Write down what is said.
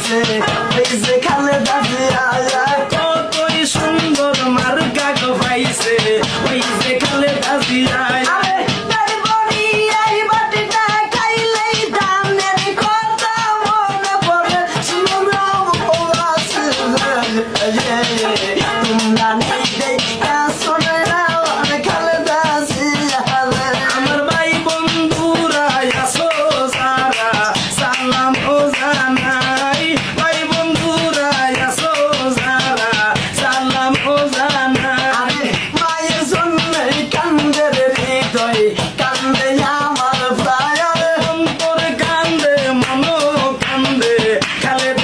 পাইছে এই যে খালেদা জিয়া কতই সুন্দর মার্কা গো পাইছে ওই যে খালেদা জিয়া আরে তার বড়ি এই বাটিটা খাইলেই ধানের কথা মনে পড়ে শুনো ওয়াসি তোমরা নেই দেখা শোনে না খালেদা জিয়া আমার ভাই বন্ধুরা আসো যারা সালাম ও জানাই ভাই বন্ধুরা আসো যারা সালাম ও জানাই আরে মায়ের জন্যই কান্দে রে হৃদয় কান্দে আমার প্রায় অন্তর কান্দে মনো কান্দে খালেদা